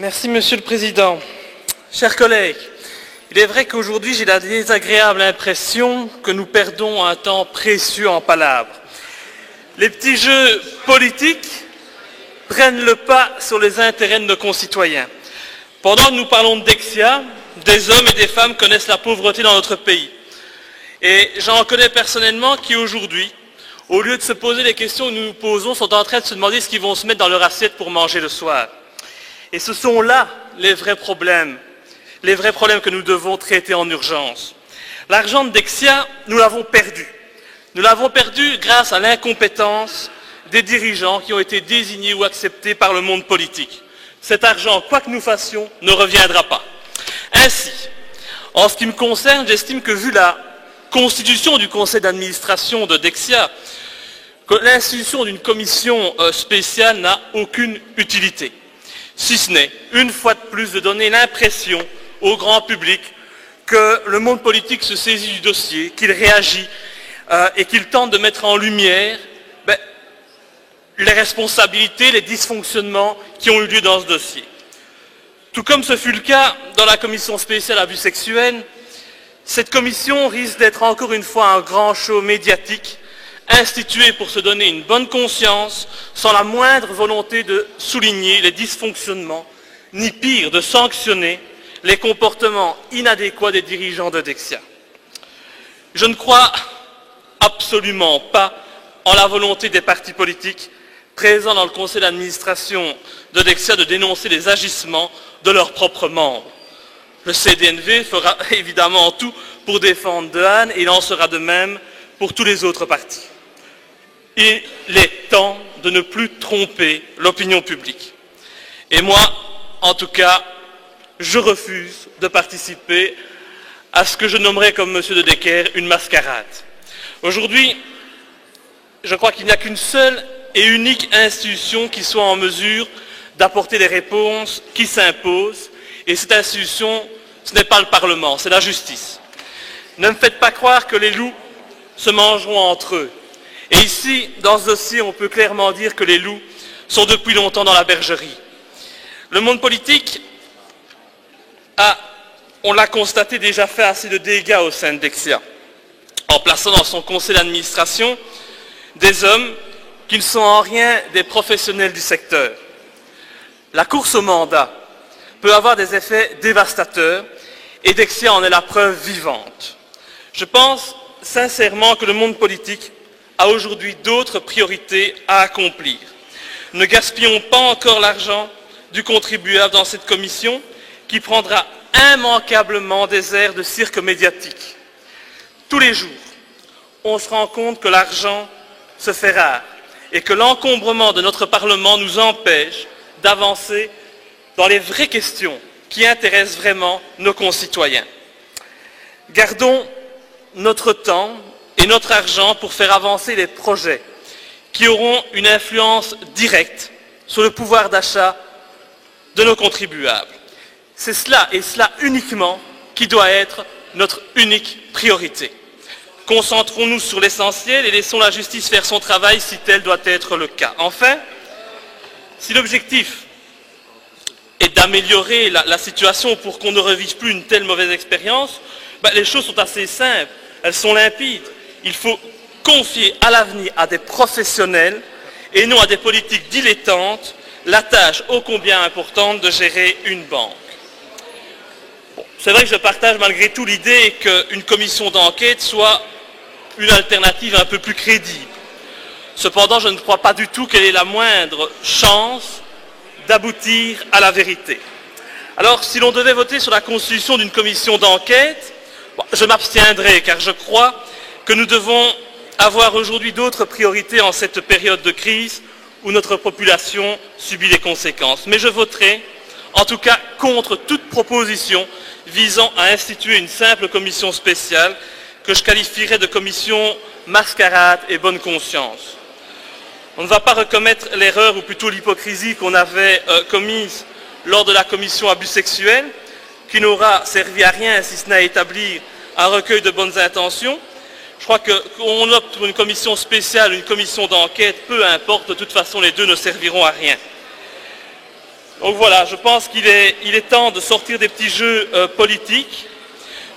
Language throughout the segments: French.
Merci, Monsieur le Président. Chers collègues, il est vrai qu'aujourd'hui, j'ai la désagréable impression que nous perdons un temps précieux en palabres. Les petits jeux politiques prennent le pas sur les intérêts de nos concitoyens. Pendant que nous parlons de Dexia, des hommes et des femmes connaissent la pauvreté dans notre pays. Et j'en connais personnellement qui aujourd'hui, au lieu de se poser les questions que nous nous posons, sont en train de se demander ce qu'ils vont se mettre dans leur assiette pour manger le soir. Et ce sont là les vrais problèmes que nous devons traiter en urgence. L'argent de Dexia, nous l'avons perdu. Nous l'avons perdu grâce à l'incompétence des dirigeants qui ont été désignés ou acceptés par le monde politique. Cet argent, quoi que nous fassions, ne reviendra pas. Ainsi, en ce qui me concerne, j'estime que vu la constitution du conseil d'administration de Dexia, que l'institution d'une commission spéciale n'a aucune utilité, si ce n'est, une fois de plus, de donner l'impression au grand public que le monde politique se saisit du dossier, qu'il réagit et qu'il tente de mettre en lumière les responsabilités, les dysfonctionnements qui ont eu lieu dans ce dossier. Tout comme ce fut le cas dans la commission spéciale abus sexuels, cette commission risque d'être encore une fois un grand show médiatique institué pour se donner une bonne conscience sans la moindre volonté de souligner les dysfonctionnements, ni pire, de sanctionner les comportements inadéquats des dirigeants de Dexia. Je ne crois absolument pas en la volonté des partis politiques présents dans le conseil d'administration de Dexia de dénoncer les agissements de leurs propres membres. Le CDNV fera évidemment tout pour défendre Dehaene et il en sera de même pour tous les autres partis. Il est temps de ne plus tromper l'opinion publique. Et moi, en tout cas, je refuse de participer à ce que je nommerais, comme M. De Decker, une mascarade. Aujourd'hui, je crois qu'il n'y a qu'une seule et unique institution qui soit en mesure d'apporter les réponses qui s'imposent. Et cette institution, ce n'est pas le Parlement, c'est la justice. Ne me faites pas croire que les loups se mangeront entre eux. Et ici, dans ce dossier, on peut clairement dire que les loups sont depuis longtemps dans la bergerie. Le monde politique a, on l'a constaté, déjà fait assez de dégâts au sein de Dexia, en plaçant dans son conseil d'administration des hommes qui ne sont en rien des professionnels du secteur. La course au mandat peut avoir des effets dévastateurs et Dexia en est la preuve vivante. Je pense sincèrement que le monde politique a aujourd'hui d'autres priorités à accomplir. Ne gaspillons pas encore l'argent du contribuable dans cette commission qui prendra immanquablement des airs de cirque médiatique. Tous les jours, on se rend compte que l'argent se fait rare et que l'encombrement de notre Parlement nous empêche d'avancer dans les vraies questions qui intéressent vraiment nos concitoyens. Gardons notre temps et notre argent pour faire avancer les projets qui auront une influence directe sur le pouvoir d'achat de nos contribuables. C'est cela, et cela uniquement, qui doit être notre unique priorité. Concentrons-nous sur l'essentiel et laissons la justice faire son travail si tel doit être le cas. Enfin, si l'objectif est d'améliorer la situation pour qu'on ne revive plus une telle mauvaise expérience, les choses sont assez simples, elles sont limpides. Il faut confier à l'avenir à des professionnels et non à des politiques dilettantes la tâche ô combien importante de gérer une banque. C'est vrai que je partage malgré tout l'idée qu'une commission d'enquête soit une alternative un peu plus crédible. Cependant, je ne crois pas du tout qu'elle ait la moindre chance d'aboutir à la vérité. Alors, si l'on devait voter sur la constitution d'une commission d'enquête, je m'abstiendrai, car je crois que nous devons avoir aujourd'hui d'autres priorités en cette période de crise où notre population subit les conséquences. Mais je voterai, en tout cas, contre toute proposition visant à instituer une simple commission spéciale que je qualifierais de commission mascarade et bonne conscience. On ne va pas recommettre l'erreur, ou plutôt l'hypocrisie qu'on avait commise lors de la commission abus sexuels, qui n'aura servi à rien si ce n'est à établir un recueil de bonnes intentions. Je crois qu'on opte pour une commission spéciale, une commission d'enquête, peu importe, de toute façon les deux ne serviront à rien. Donc voilà, je pense qu'il est temps de sortir des petits jeux politiques.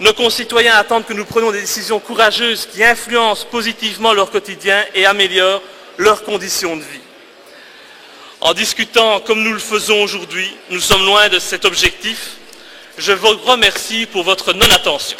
Nos concitoyens attendent que nous prenions des décisions courageuses qui influencent positivement leur quotidien et améliorent leurs conditions de vie. En discutant comme nous le faisons aujourd'hui, nous sommes loin de cet objectif. Je vous remercie pour votre non-attention.